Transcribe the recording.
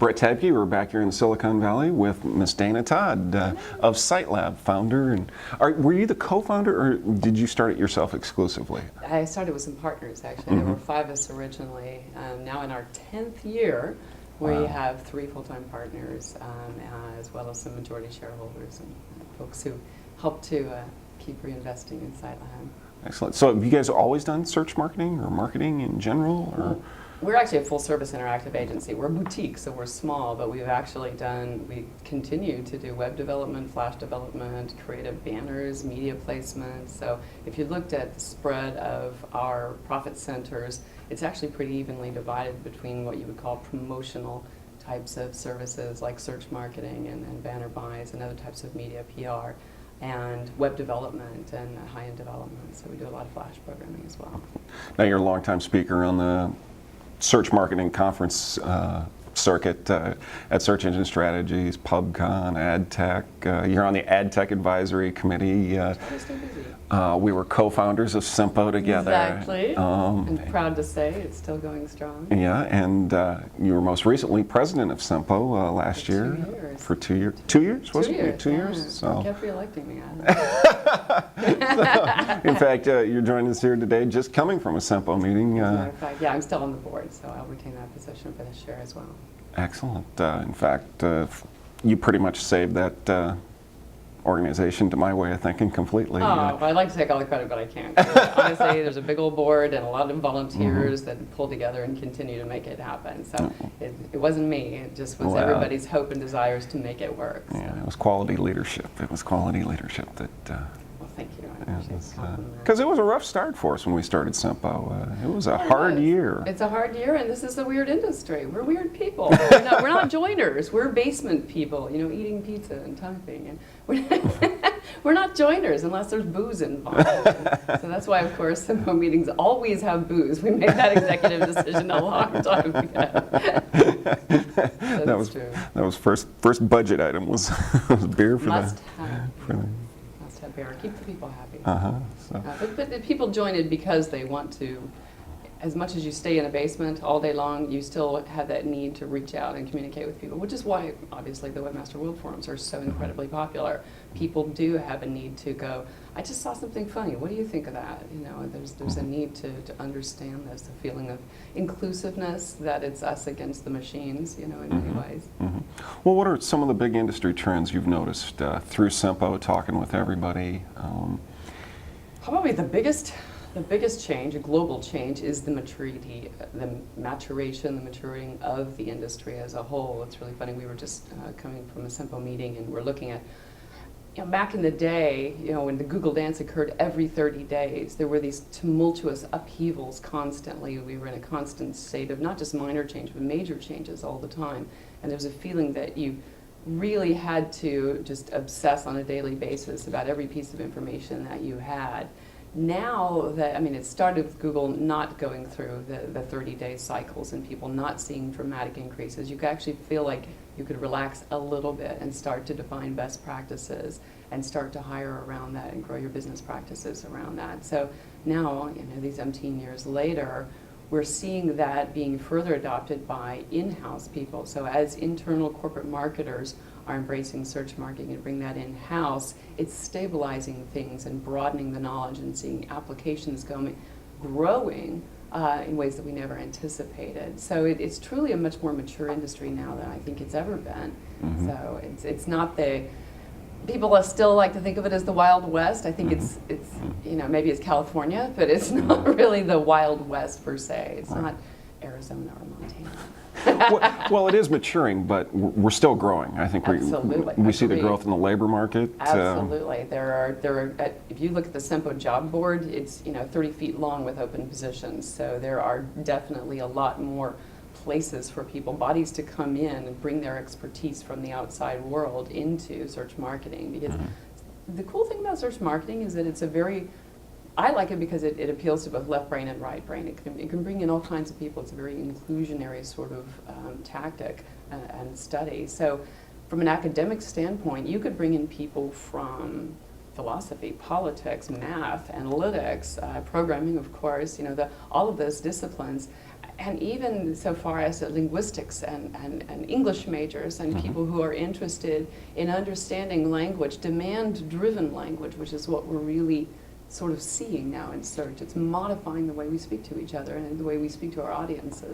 Brett Tabke. We're back here in Silicon Valley with Miss Dana Todd of SiteLab, founder. And were you the co-founder, or did you start it yourself exclusively? I started with some partners, actually. There were 5 of us originally. Now in our 10th year, we have 3 full-time partners, as well as some majority shareholders and folks who help to keep reinvesting in SiteLab. Excellent. So have you guys always done search marketing or marketing in general? Or? We're actually a full-service interactive agency. We're a boutique, so we're small, but we've actually we continue to do web development, flash development, creative banners, media placements. So if you looked at the spread of our profit centers, it's actually pretty evenly divided between what you would call promotional types of services like search marketing and banner buys and other types of media PR, and web development and high-end development. So we do a lot of flash programming as well. Now you're a longtime speaker on the search marketing conference circuit at Search Engine Strategies, PubCon, AdTech. You're on the AdTech Advisory Committee. We were co-founders of SEMPO together. Exactly. And proud to say it's still going strong. Yeah, and you were most recently president of SEMPO last year. 2 years. For 2 years. 2 years, wasn't it? 2 years? Yeah. So. Kept re-electing me. In fact, you're joining us here today just coming from a SEMPO meeting. As a matter of fact, yeah, I'm still on the board, so I'll retain that position for this year as well. Excellent. In fact, you pretty much saved that organization, to my way of thinking, completely. Oh, well, I'd like to take all the credit, but I can't. Honestly, there's a big old board and a lot of volunteers that pull together and continue to make it happen. So it wasn't me. It just was everybody's hope and desires to make it work. So. Yeah, it was quality leadership. It was quality leadership that... well, thank you. I appreciate the compliment. Because it was a rough start for us when we started SEMPO. It was a hard year. It's a hard year, and this is a weird industry. We're weird people. We're not joiners. We're basement people, you know, eating pizza and typing. And we're not joiners unless there's booze involved. So that's why, of course, SEMPO meetings always have booze. We made that executive decision a long time ago. That was true. That was first budget item was beer for Must have beer. Keep the people happy. But people join it because they want to. As much as you stay in a basement all day long, you still have that need to reach out and communicate with people, which is why, obviously, the Webmaster World Forums are so incredibly popular. People do have a need to go, I just saw something funny. What do you think of that? You know, there's a need to understand this, the feeling of inclusiveness, that it's us against the machines, you know, in many ways. Well, what are some of the big industry trends you've noticed through SEMPO, talking with everybody? Probably the biggest change, a global change, is the maturity, the maturation, the maturing of the industry as a whole. It's really funny. We were just coming from a SEMPO meeting, and we're looking at, you know, back in the day, you know, when the Google dance occurred every 30 days, there were these tumultuous upheavals constantly. We were in a constant state of not just minor change, but major changes all the time. And there was a feeling that you really had to just obsess on a daily basis about every piece of information that you had. Now that, I mean, it started with Google not going through the 30-day cycles and people not seeing dramatic increases. You could actually feel like you could relax a little bit and start to define best practices and start to hire around that and grow your business practices around that. So now, you know, these umpteen years later, we're seeing that being further adopted by in-house people. So as internal corporate marketers are embracing search marketing and bring that in-house, it's stabilizing things and broadening the knowledge and seeing applications growing in ways that we never anticipated. So it's truly a much more mature industry now than I think it's ever been. So it's not people still like to think of it as the Wild West. I think it's you know, maybe it's California, but it's not really the Wild West per se. It's not Arizona or Montana. well, it is maturing, but we're still growing. I think we see the growth in the labor market. Absolutely. There are if you look at the SEMPO job board, it's, you know, 30 feet long with open positions. So there are definitely a lot more places for people, bodies to come in and bring their expertise from the outside world into search marketing. Because the cool thing about search marketing is that it's I like it because it appeals to both left brain and right brain. It can bring in all kinds of people. It's a very inclusionary sort of tactic and study. So from an academic standpoint, you could bring in people from philosophy, politics, math, analytics, programming, of course, you know, all of those disciplines, And even so far as linguistics and English majors and people who are interested in understanding language, demand-driven language, which is what we're really sort of seeing now in search. It's modifying the way we speak to each other and the way we speak to our audiences.